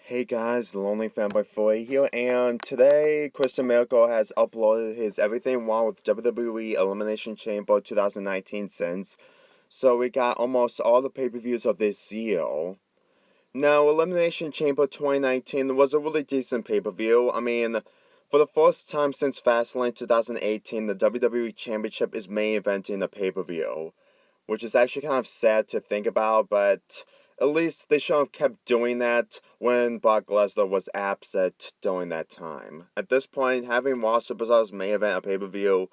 Hey guys, the Lonely Fanboy Foy here, and today Christian Miracle has uploaded his Everything Wrong with WWE Elimination Chamber 2019 since, so we got almost all the pay-per-views of this year. Now, Elimination Chamber 2019 was a really decent pay-per-view. I mean, for the first time since Fastlane 2018, the WWE Championship is main eventing the pay-per-view, which is actually kind of sad to think about, but at least they should have kept doing that when Brock Lesnar was absent during that time. At this point, having Raw Superstars main event a pay-per-view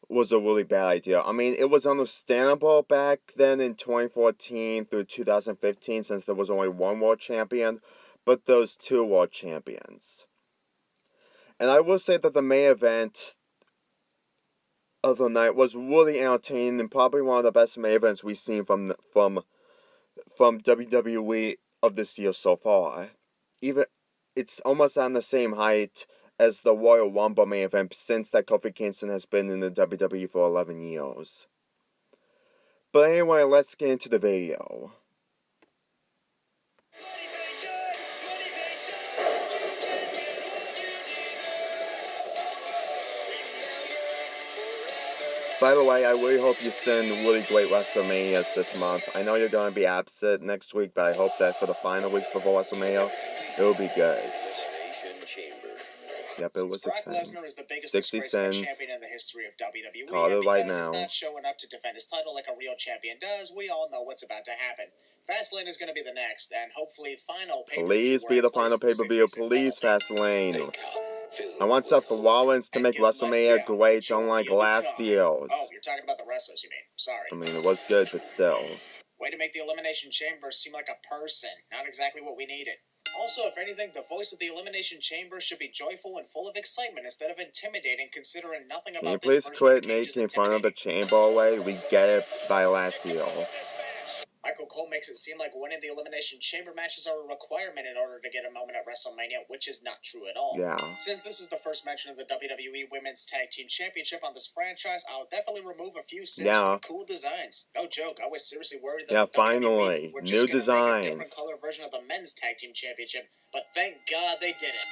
was a really bad idea. I mean, it was understandable back then in 2014 through 2015 since there was only one world champion, but those two world champions. And I will say that the main event of the night was really entertaining and probably one of the best main events we've seen from WWE of this year so far. Even it's almost on the same height as the Royal Rumble main event since that Kofi Kingston has been in the WWE for 11 years. But anyway, let's get into the video. By the way, I really hope you send really great WrestleManias this month. I know you're going to be absent next week, but I hope that for the final weeks before WrestleMania, it will be good. Yep, it was Brock Lesnar is the biggest 60 cents. champion in the history of WWE. Call it right now. He's not showing up to defend his title like a real champion does. We all know what's about to happen. Fastlane is going to be the next, and hopefully final pay-per-view. Please be the final pay-per-view. Please, Fastlane. I want Seth Rollins to make WrestleMania great, unlike last year's. Oh, you're talking about the wrestlers, you mean? Sorry. I mean, it was good, but still. Way to make the Elimination Chamber seem like a person. Not exactly what we needed. Also, if anything, the voice of the Elimination Chamber should be joyful and full of excitement instead of intimidating, considering nothing about this. Can you please quit making fun of the Chamber away? We get it by last year. Michael Cole makes it seem like winning the Elimination Chamber matches are a requirement in order to get a moment at WrestleMania, which is not true at all. Yeah. Since this is the first mention of the WWE Women's Tag Team Championship on this franchise, I'll definitely remove a few sins for cool designs. No joke, I was seriously worried that finally, WWE were new just designs. Make a different color version of the Men's Tag Team Championship, but thank God they didn't.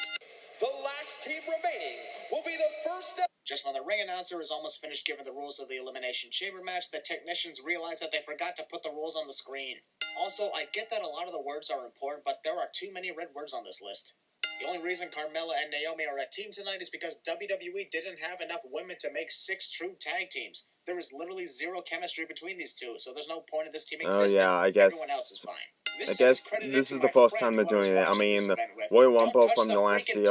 The last team remaining will be the first step. Just when the ring announcer is almost finished giving the rules of the Elimination Chamber match, the technicians realize that they forgot to put the rules on the screen. Also, I get that a lot of the words are important, but there are too many red words on this list. The only reason Carmella and Naomi are a team tonight is because WWE didn't have enough women to make 6 true tag teams. There is literally zero chemistry between these two, so there's no point in this team existing. Oh yeah, I guess. Everyone else is fine. I guess this is the first time they're doing it. I mean, Royal Rumble from the last year, it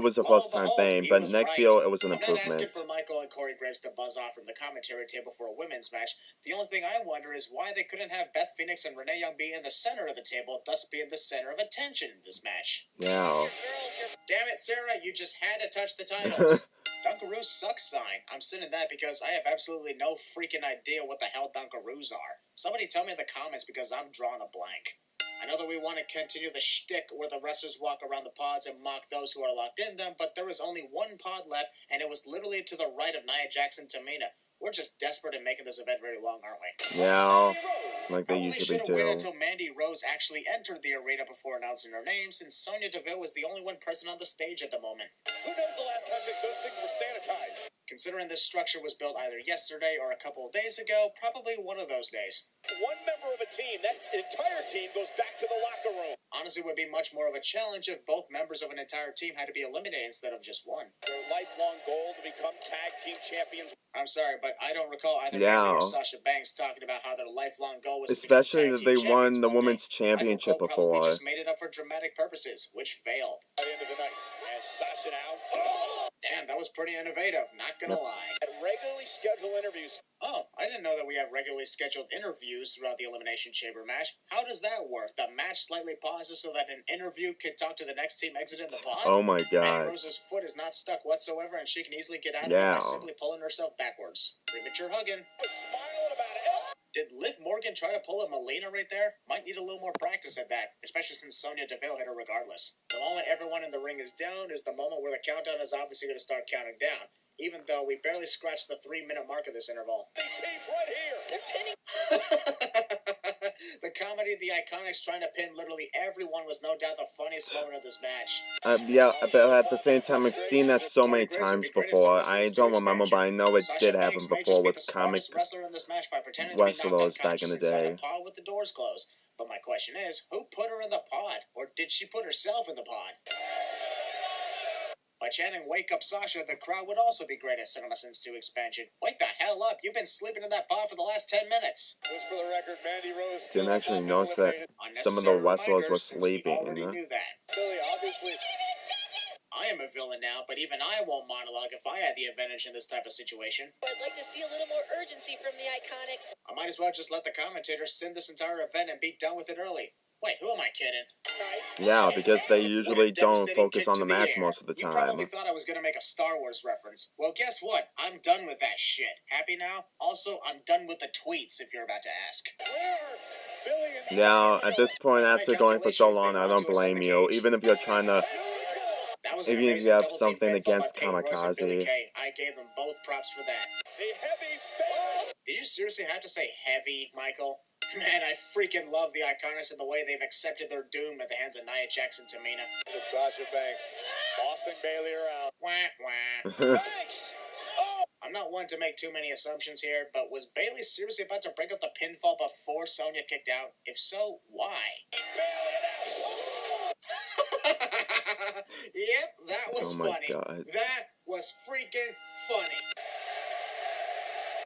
was a first time thing, but next year it was an improvement. I'm not asking for Michael and Corey Graves to buzz off from the commentary table for a women's match. The only thing I wonder is why they couldn't have Beth Phoenix and Renee Young be in the center of the table, thus being the center of attention in this match. Yeah. Damn it, Sarah, you just had to touch the titles. Dunkaroos sucks sign. I'm sending that because I have absolutely no freaking idea what the hell Dunkaroos are. Somebody tell me in the comments because I'm drawing a blank. I know that we want to continue the shtick where the wrestlers walk around the pods and mock those who are locked in them, but there is only one pod left, and it was literally to the right of Nia Jax and Tamina. We're just desperate in making this event very long, aren't we? Yeah, like they usually do. I waited until Mandy Rose actually entered the arena before announcing her name, since Sonya Deville was the only one present on the stage at the moment. Who knows the last time that those things were sanitized? Considering this structure was built either yesterday or a couple of days ago, probably one of those days. One member of a team, that entire team goes back to the locker room. Honestly, it would be much more of a challenge if both members of an entire team had to be eliminated instead of just one. Their lifelong goal to become tag team champions. I'm sorry, but I don't recall either Mandy or Sasha Banks talking about how their lifelong goal was especially to that they won the women's championship before. Just made it up for dramatic purposes, which failed. At the end of the night, and Sasha now. Damn, that was pretty innovative, not gonna lie. At regularly scheduled interviews. Oh, I didn't know that we have regularly scheduled interviews throughout the Elimination Chamber match. How does that work? The match slightly pauses so that an interview can talk to the next team exiting the pod? Oh my god. Mandy Rose's foot is not stuck whatsoever, and she can easily get out of it by simply pulling herself backwards. Premature hugging. Smiling about it. Did Liv Morgan try to pull a Melina right there? Might need a little more practice at that, especially since Sonya Deville hit her regardless. The moment everyone in the ring is down is the moment where the countdown is obviously going to start counting down, even though we barely scratched the 3-minute mark of this interval. These teams right here. The comedy of the Iconics trying to pin literally everyone was no doubt the funniest moment of this match. Yeah, but at the same time, I've seen that so many times before. I don't remember, but I know it did happen before with comic wrestler in this match by pretending wrestlers to be back in the inside a day. pod with the doors closed. But my question is, who put her in the pod? Or did she put herself in the pod? By chanting "Wake Up Sasha," the crowd would also be great at Cinema Sins 2 expansion. Wake the hell up, you've been sleeping in that pod for the last 10 minutes. Just for the record, Mandy Rose still Didn't has actually not been notice that eliminated. some of the wrestlers were Reminders, since we sleeping. already knew that. Billy, obviously, I am a villain now, but even I won't monologue if I had the advantage in this type of situation. I'd like to see a little more urgency from the Iconics. I might as well just let the commentators send this entire event and be done with it early. Wait, who am I kidding? Yeah, because they usually What a don't devastating focus kick on to the match air. most of the You probably time. thought I was going to make a Star Wars reference. Well, guess what? I'm done with that shit. Happy now? Also, I'm done with the tweets, if you're about to ask. where are Billy and Yeah, at this point, after going for so long, I don't blame you. Even if you're trying to, That was an even if amazing you have double-team something pinfall against by Peyton Royce and Billy Kamikaze. Kay. I gave them both props for that. a heavy favorite. Did you seriously have to say heavy, Michael? Man, I freaking love the Iconics and the way they've accepted their doom at the hands of Nia Jax and Tamina. Sasha Banks bossing Bailey around. Wah, wah. Banks! Oh! I'm not one to make too many assumptions here, but was Bailey seriously about to break up the pinfall before Sonya kicked out? If so, why? Yep, that was Oh my funny. God. That was freaking funny.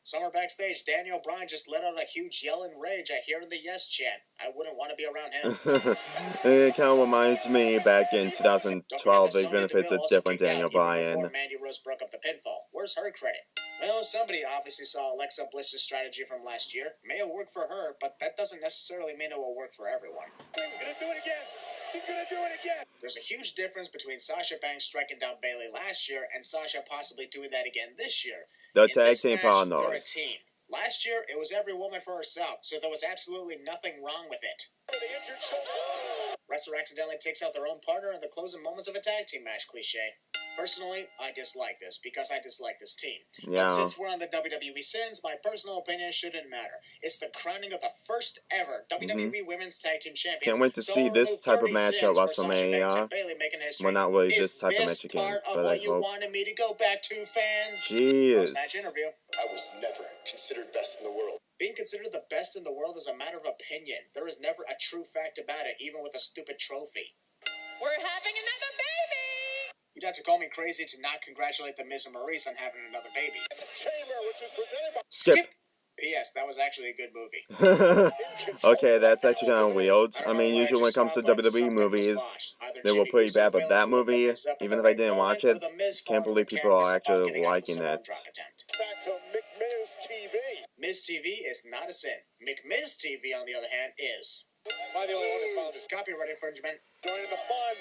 Somewhere backstage, Daniel Bryan just let out a huge yell in rage at hearing the yes chant. I wouldn't want to be around him. It kind of reminds me back in Don't forget 2012, that even Sonya if it's a Deville also different kicked out Daniel even Bryan. before Mandy Rose broke up the pinfall. Where's her credit? Well, somebody obviously saw Alexa Bliss's strategy from last year. May have worked for her, but that doesn't necessarily mean it will work for everyone. He's gonna do it again. He's gonna do it again. There's a huge difference between Sasha Banks striking down Bayley last year and Sasha possibly doing that again this year. The In tag this team match, they're a partners. team. Last year, it was every woman for herself, so there was absolutely nothing wrong with it. The injured shoulder. Wrestler accidentally takes out their own partner in the closing moments of a tag team match cliche. Personally, I dislike this because I dislike this team. But Yeah. since we're on the WWE sins, my personal opinion shouldn't matter. It's the crowning of the first ever WWE Women's Tag Team Champions. Can't wait to So see I'll this remove type of 30 match at sins for Sasha Banks WrestleMania. and Bayley making history. Well, not really Is this type of match this again, part of but I what you hope. wanted me to go back to, fans? Jeez. Post-match interview. I was never considered best in the world. Being considered the best in the world is a matter of opinion. There is never a true fact about it, even with a stupid trophy. We're having another baby! You'd have to call me crazy to not congratulate the Miz and Maurice on having another baby. Chamber, which was presented by Skip. P.S. That was actually a good movie. Okay, that's actually kind of weird. I don't know mean, what usually when it just comes saw, to but WWE something was movies, botched. Either they were Jimmy pretty Uso bad, but failed that to look movie, the Miz up at even the if I right didn't moment, watch or it, the Miz can't falling believe on the people are canvas upon actually getting up with liking some arm it. drop attempt. back to McMiz TV. Miz TV is not a sin. McMiz TV, on the other hand, is. Am I the only one that found it? Copyright infringement. Joining the fun.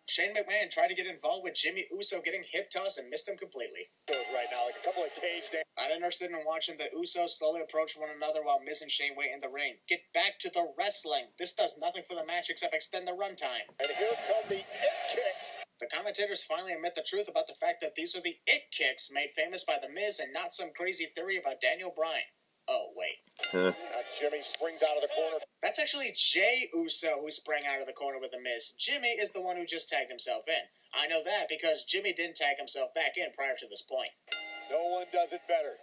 Shane McMahon tried to get involved with Jimmy Uso getting hip tossed and missed him completely. Shows right now, like a couple of cage dance. I'm interested in watching the Usos slowly approach one another while Miz and Shane wait in the ring. Get back to the wrestling. This does nothing for the match except extend the runtime. And here come the it kicks. The commentators finally admit the truth about the fact that these are the it kicks made famous by The Miz and not some crazy theory about Daniel Bryan. Oh, wait. Now Jimmy springs out of the corner. That's actually Jay Uso who sprang out of the corner with The Miz. Jimmy is the one who just tagged himself in. I know that because Jimmy didn't tag himself back in prior to this point. No one does it better.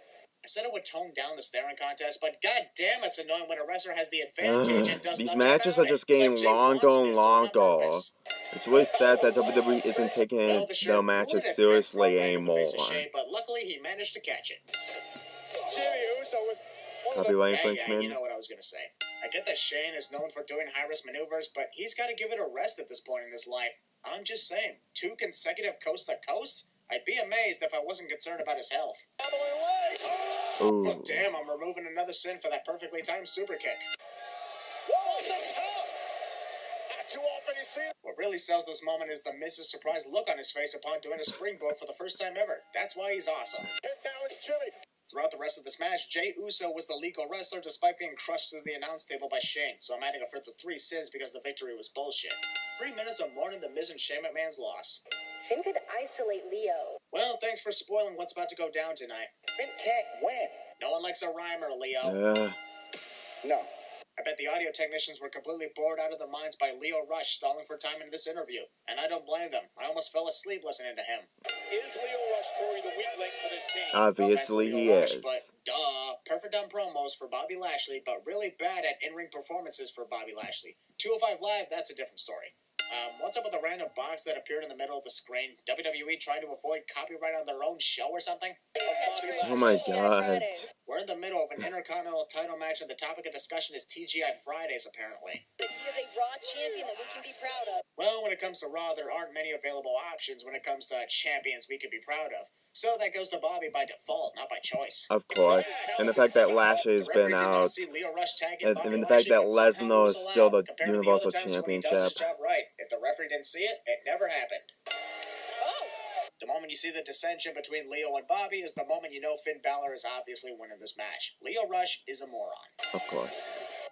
I said it would tone down the staring contest, but goddamn, it's annoying when a wrestler has the advantage and does These nothing matches about are just it. It's getting like Jay longer wants and Miz to win on longer. purpose. It's really sad that WWE isn't taking Well, the their shirt matches would have been seriously thrown right in the anymore. face of Shane, but luckily he managed to catch it. Jimmy Uso with one of the Copyright Yeah, infringement. you know what I was going to say. I get that Shane is known for doing high-risk maneuvers, but he's got to give it a rest at this point in his life. I'm just saying, 2 consecutive coast-to-coast? I'd be amazed if I wasn't concerned about his health. Ooh. Oh, damn, I'm removing another sin for that perfectly timed super kick. Whoa, the top. Not too often you see it. What really sells this moment is the Miz's surprised look on his face upon doing a springboard for the first time ever. That's why he's awesome. And now it's Jimmy. Throughout the rest of this match, Jay Uso was the legal wrestler despite being crushed through the announce table by Shane, so I'm adding a further 3 sins because the victory was bullshit. 3 minutes of mourning the Miz and Shane McMahon's loss. Finn could isolate Leo. Well, thanks for spoiling what's about to go down tonight. Finn can't win. No one likes a rhymer, Leo. Yeah. No. I bet the audio technicians were completely bored out of their minds by Lio Rush stalling for time in this interview, and I don't blame them. I almost fell asleep listening to him. Is Lio Rush, Corey, the weak link for this team? Obviously No offense to he Lio Rush, is. but duh. Perfect on promos for Bobby Lashley, but really bad at in-ring performances for Bobby Lashley. 205 Live, that's a different story. What's up with the random box that appeared in the middle of the screen? WWE trying to avoid copyright on their own show or something? Oh my god. We're in the middle of an Intercontinental title match, and the topic of discussion is TGI Fridays, apparently. He is a Raw champion that we can be proud of. Well, when it comes to Raw, there aren't many available options when it comes to champions we could be proud of. So that goes to Bobby by default, not by choice. Of course. And the fact that Lashley's been out. And the fact that Lesnar is still the Universal Championship. Right. If the referee didn't see it, it never happened. Oh, The moment you see the dissension between Leo and Bobby is the moment you know Finn Balor is obviously winning this match. Lio Rush is a moron. Of course.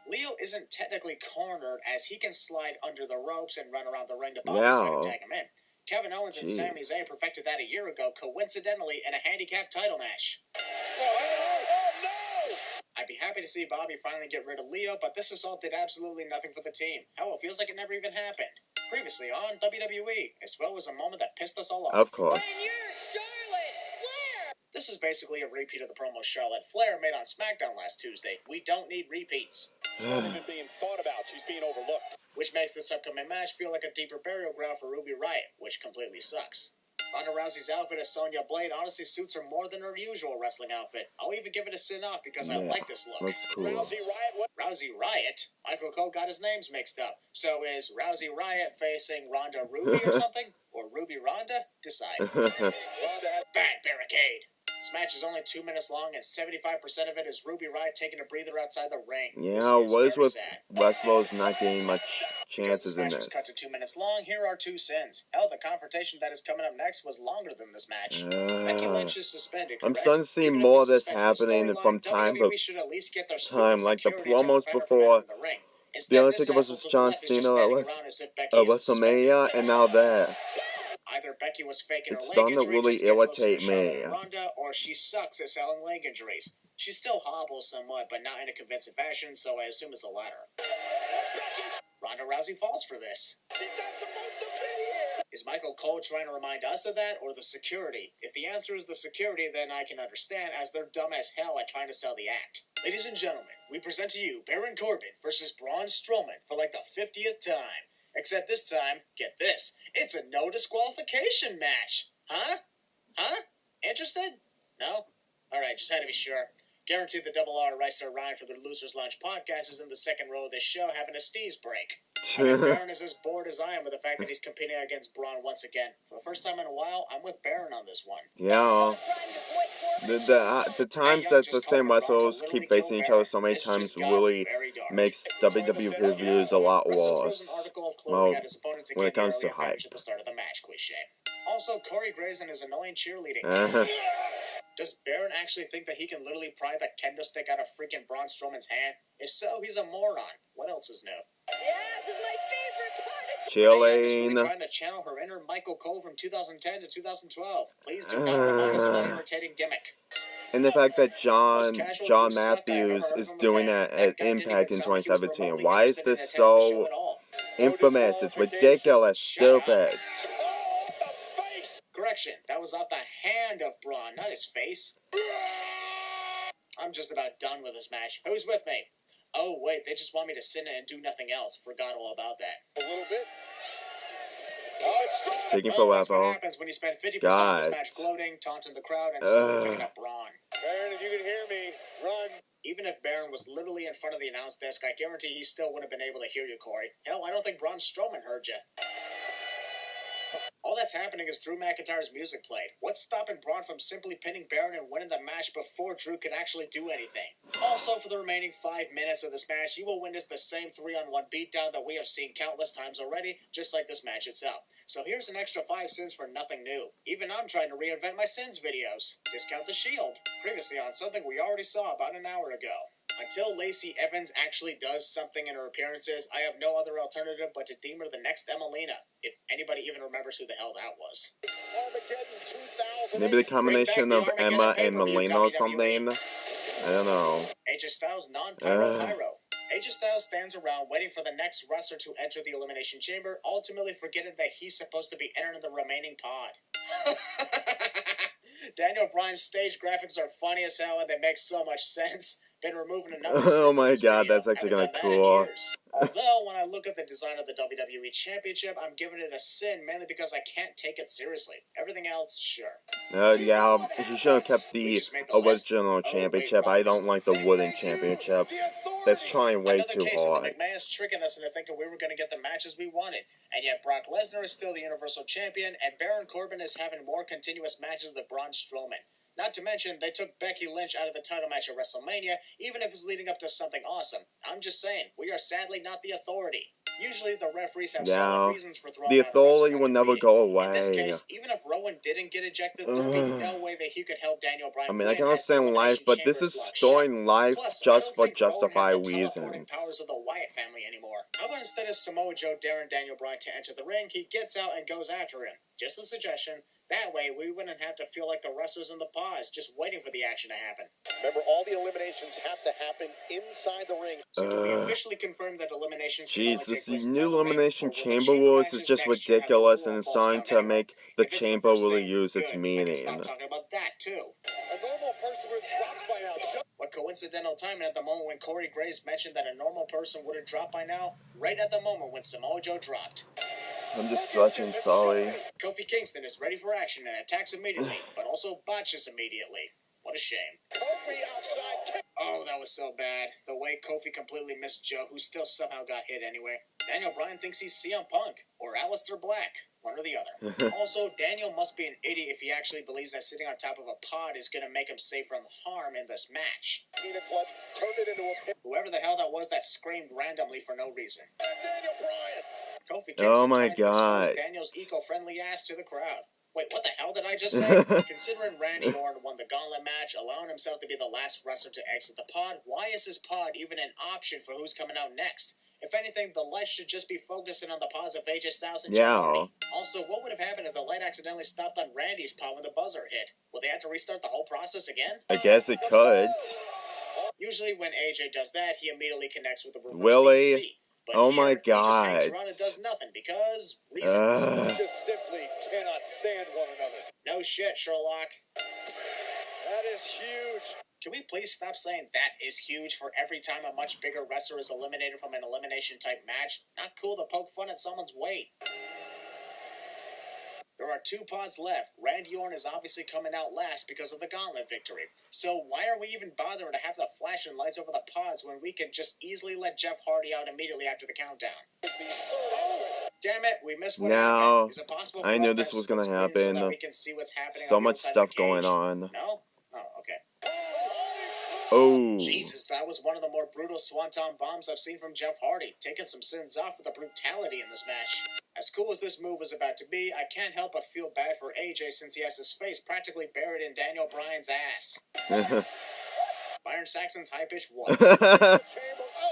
Leo isn't technically cornered, as he can slide under the ropes and run around the ring to Bobby's side and tag him in. Kevin Owens and Sami Zayn perfected that a year ago, coincidentally, in a handicap title match. Oh, no! I'd be happy to see Bobby finally get rid of Leo, but this assault did absolutely nothing for the team. Hell, it feels like it never even happened. Previously on WWE, as well as a moment that pissed us all off. Of course. When you're Charlotte Flair. This is basically a repeat of the promo Charlotte Flair made on SmackDown last Tuesday. We don't need repeats. She's not even being thought about. She's being overlooked. Which makes this upcoming match feel like a deeper burial ground for Ruby Riott, which completely sucks. Ronda Rousey's outfit as Sonya Blade honestly suits her more than her usual wrestling outfit. I'll even give it a sin off because I like this look. Looks cool. Rousey Riott, what? Rousey Riott? Michael Cole got his names mixed up. So is Rousey Riott facing Ronda Ruby or something? Or Ruby Ronda? Decide. Ronda has Bad barricade. This match is only 2 minutes long, and 75% of it is Ruby Riott taking a breather outside the ring. Yeah, what is with wrestlers not getting much chances in This match was this? cut to 2 minutes long. Here are two sins. Hell, the confrontation that is coming up next was longer than this match. Becky Lynch is suspended. I'm correct? starting to see Even if more it's of this suspended happening storyline, from time to WWE should at least get their time, stupid like the security to promos prevent her before from entering the ring. The Instead, Undertaker this vs. asshole to the John left is just Cena standing at around as if Becky WrestleMania, isn't suspended. and now this. Either Becky was faking her It's leg starting to injury, really just getting closer to irritate Charlotte me. and Ronda, or she sucks at selling leg injuries. She still hobbles somewhat, but not in a convincing fashion, so I assume it's the latter. Ronda Rousey falls for this. She's not supposed to be here. Is Michael Cole trying to remind us of that, or the security? If the answer is the security, then I can understand, as they're dumb as hell at trying to sell the act. Ladies and gentlemen, we present to you Baron Corbin versus Braun Strowman for like the 50th time. Except this time, get this, it's a no disqualification match. Huh? Interested? No? Alright, just had to be sure. Guaranteed the Double R Ricer Ryan for the Losers Lunch podcast is in the second row of this show having a sneeze break. Baron is as bored as I am with the fact that he's competing against Braun once again. For the first time in a while, I'm with Baron on this one. Yeah. The times that the same wrestlers keep facing each other so many times really makes WWE reviews a lot worse. Well, when it comes to hype. At the start of the match, cliche. Also, Corey Graves and his annoying cheerleading. Does Baron actually think that he can literally pry the kendo stick out of freaking Braun Strowman's hand? If so, he's a moron. What else is new? yeah, this is my favorite part of Chilling. Really trying to channel her inner Michael Cole from 2010 to 2012. Please do not remind us of that irritating gimmick. And the fact that John Matthews is doing that at Impact in 2017. Why is this so infamous? It's ridiculous, stupid. Oh, the face. Correction, that was off the hand of Braun, not his face. I'm just about done with this match. Who's with me? Oh, wait, they just want me to sit in and do nothing else. Forgot all about that. A little bit. Oh, it's strong. Taking Well, that's what forever. happens when you spend 50% of God. this match gloating, taunting the crowd, and slowly picking up Braun. Baron, if you can hear me, run. Even if Baron was literally in front of the announce desk, I guarantee he still wouldn't have been able to hear you, Corey. Hell, I don't think Braun Strowman heard you. All that's happening is Drew McIntyre's music played. What's stopping Braun from simply pinning Baron and winning the match before Drew could actually do anything? Also, for the remaining 5 minutes of this match, you will witness the same 3-on-1 beatdown that we have seen countless times already, just like this match itself. So here's an extra 5 sins for nothing new. Even I'm trying to reinvent my sins videos. Discount the Shield. Previously on something we already saw about an hour ago. Until Lacey Evans actually does something in her appearances, I have no other alternative but to deem her the next Emelina, if anybody even remembers who the hell that was. Armageddon 2000. Maybe the combination of Emma and Melina or something. I don't know. AJ Styles non-pyro pyro. AJ Styles stands around waiting for the next wrestler to enter the Elimination Chamber, ultimately forgetting that he's supposed to be entering the remaining pod. Daniel Bryan's stage graphics are funny as hell and they make so much sense. Been removing a number of Oh sins in my this god, video. that's actually Haven't kind of done that in cool. years. Although, when I look at the design of the WWE Championship, I'm giving it a sin mainly because I can't take it seriously. Everything else, sure. Yeah, he should have kept We the just made the list? original Oh, championship. wait, I wrong don't like the wooden championship. That's trying way Another too case of the hard. McMahon's tricking us into thinking we were going to get the matches we wanted. And yet Brock Lesnar is still the Universal Champion, and Baron Corbin is having more continuous matches with Braun Strowman. Not to mention, they took Becky Lynch out of the title match at WrestleMania, even if it's leading up to something awesome. I'm just saying, we are sadly not the authority. Usually the referees have solid reasons for throwing The out a wrestler authority not will never competing. go away. In this case, even if Rowan didn't get ejected, there'd be no way that he could help Daniel Bryan I mean, I win can as the understand life, Elimination but this Chamber's is locked storing life Plus, I just don't for think Rowan has justified the teleporting reasons. powers of the Wyatt family anymore. How about instead of Samoa Joe daring Daniel Bryan to enter the ring, he gets out and goes after him? Just a suggestion. That way, we wouldn't have to feel like the wrestlers in the pause, just waiting for the action to happen. Remember, all the eliminations have to happen inside the ring. So do we officially confirm that eliminations can only Jeez, take this place new inside the ring? Elimination Or will the Chamber chamber rules is matches just next year have the ridiculous, rule and of it's false starting count to anywhere? make the If it's chamber first really thing, use its good. I can meaning. stop talking about that, too. A normal person would drop by now. What coincidental timing at the moment when Corey Graves mentioned that a normal person would have dropped by now? Right at the moment when Samoa Joe dropped. I'm just stretching, sorry. Kofi Kingston is ready for action and attacks immediately, but also botches immediately. What a shame. Kofi outside kick. Oh, that was so bad. The way Kofi completely missed Joe, who still somehow got hit anyway. Daniel Bryan thinks he's CM Punk, or Aleister Black, one or the other. Also, Daniel must be an idiot if he actually believes that sitting on top of a pod is going to make him safe from harm in this match. Tina clutch, turned it into a pin. Whoever the hell that was that screamed randomly for no reason. Daniel Bryan. Kofi Kingston Oh my tried to expose god. Daniel's eco-friendly ass to the crowd. Wait, what the hell did I just say? Considering Randy Orton won the gauntlet match, allowing himself to be the last wrestler to exit the pod, why is his pod even an option for who's coming out next? If anything, the light should just be focusing on the pods of AJ Styles and Jeff Hardy. Also, what would have happened if the light accidentally stopped on Randy's pod when the buzzer hit? Will they have to restart the whole process again? I guess it could. Usually when AJ does that, he immediately connects with the reverse Really? DDT. But Oh here, my he just hangs god. around and does nothing because reasons. Just simply cannot stand one another. No shit, Sherlock. That is huge. Can we please stop saying that is huge for every time a much bigger wrestler is eliminated from an elimination type match? Not cool to poke fun at someone's weight. There are 2 pods left. Randy Orton is obviously coming out last because of the gauntlet victory. So why are we even bothering to have the flashing lights over the pods when we can just easily let Jeff Hardy out immediately after the countdown? Damn it, we missed what happened. Is it possible for I us knew to this have was gonna split screen so happen. that we can see what's happening So on the much outside stuff of the cage? going on. No? Oh, okay. Oh. Jesus, that was one of the more brutal swanton bombs I've seen from Jeff Hardy, taking some sins off with the brutality in this match. As cool as this move was about to be, I can't help but feel bad for AJ since he has his face practically buried in Daniel Bryan's ass. Byron Saxton's high-pitched what?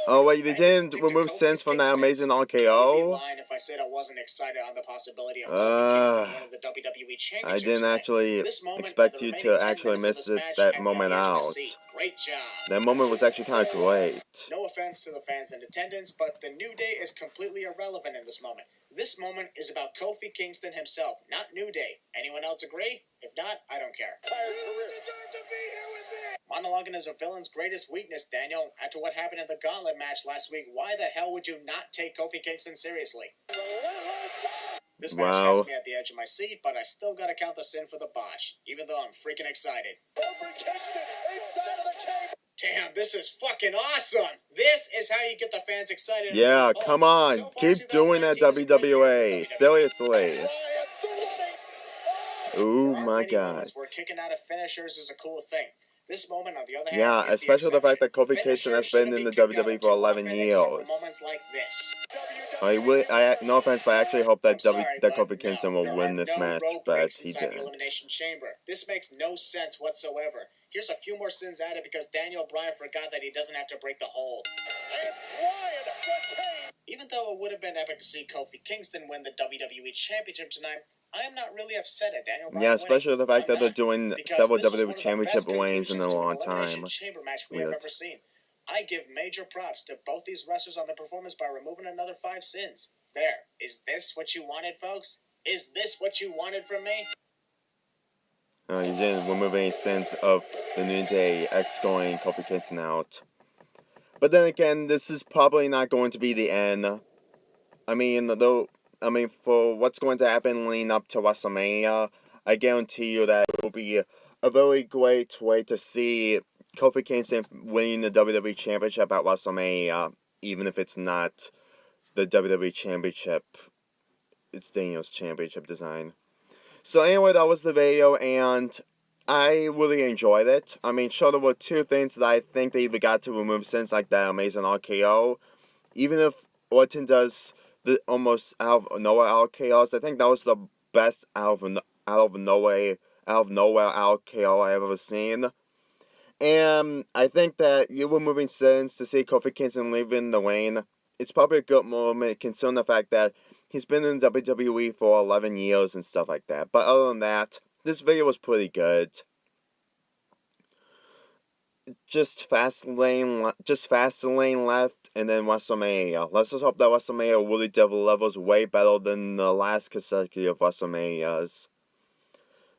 Oh wait, they didn't remove Sins from that amazing I would be RKO? lying if I said I wasn't excited on the possibility of Kofi Kingston winning the WWE Championship I didn't tonight. actually This moment, expect the you remaining to 10 actually minutes of miss this match that had me moment on the edge of my out. seat. Great job. That moment was actually kind of great. No offense to the fans in attendance, but the New Day is completely irrelevant in this moment. This moment is about Kofi Kingston himself, not New Day. Anyone else agree? If not, I don't care. Monologuing is a villain's greatest weakness, Daniel. After what happened in the Gauntlet match last week, why the hell would you not take Kofi Kingston seriously? This match has me at the edge of my seat, but I still gotta count the sin for the botch, even though I'm freaking excited. Damn, this is fucking awesome! This is how you get the fans excited. Yeah, come on. So far, Keep doing that, 2019 is a great year for WWE. WWE. Seriously. Oh There aren't my many god. moments where kicking out of finishers is a cool thing. This moment, on the other hand, Yeah, is especially the fact that Kofi exception. Kingston has Finishers been in the shouldn't be kicked out WWE for too 11 often, except for years. moments like this. No offense, but I actually hope that But Kofi Kingston will there win are this no match, rope but breaks he inside the didn't. Elimination Chamber. This makes no sense whatsoever. Here's a few more sins added because Daniel Bryan forgot that he doesn't have to break the hold. Even though it would have been epic to see Kofi Kingston win the WWE Championship tonight, I am not really upset at Daniel Bryan. Yeah, especially winning. the fact that they're not, doing because several this was WWE one of the Championship best reigns in a conclusions to an long Elimination time. Chamber match we have ever seen. I give major props to both these wrestlers on their performance by removing another 5 sins. There. Is this what you wanted, folks? Is this what you wanted from me? You didn't remove any sense of the New Day escorting Kofi Kingston out. But then again, this is probably not going to be the end. For what's going to happen leading up to WrestleMania, I guarantee you that it will be a very great way to see Kofi Kingston winning the WWE Championship at WrestleMania, even if it's not the WWE Championship. It's Daniel's Championship design. So anyway, that was the video, and I really enjoyed it. Sure, there were two things that I think they even got to remove since, like that amazing RKO. Even if Orton does the almost out of nowhere RKOs, I think that was the best out of nowhere RKO I've ever seen. And I think that you removing Sins to see Kofi Kingston leaving the lane, it's probably a good moment considering the fact that he's been in WWE for 11 years and stuff like that. But other than that, this video was pretty good. Just Fastlane left, and then WrestleMania. Let's just hope that WrestleMania really delivers way better than the last consecutive WrestleManias.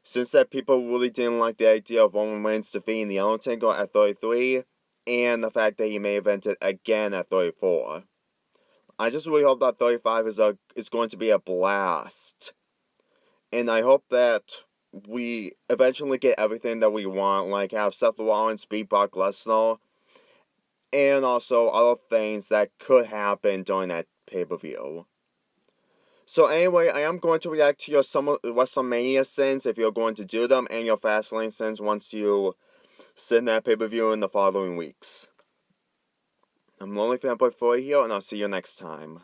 Since that people really didn't like the idea of Roman Reigns defeating The Undertaker at 33, and the fact that he may event it again at 34. I just really hope that 35 is going to be a blast. And I hope that we eventually get everything that we want, like have Seth Rollins beat Brock Lesnar, and also other things that could happen during that pay-per-view. So anyway, I am going to react to your WrestleMania sins if you're going to do them, and your Fastlane sins once you send that pay-per-view in the following weeks. I'm Lonely Fanboy 4 here, and I'll see you next time.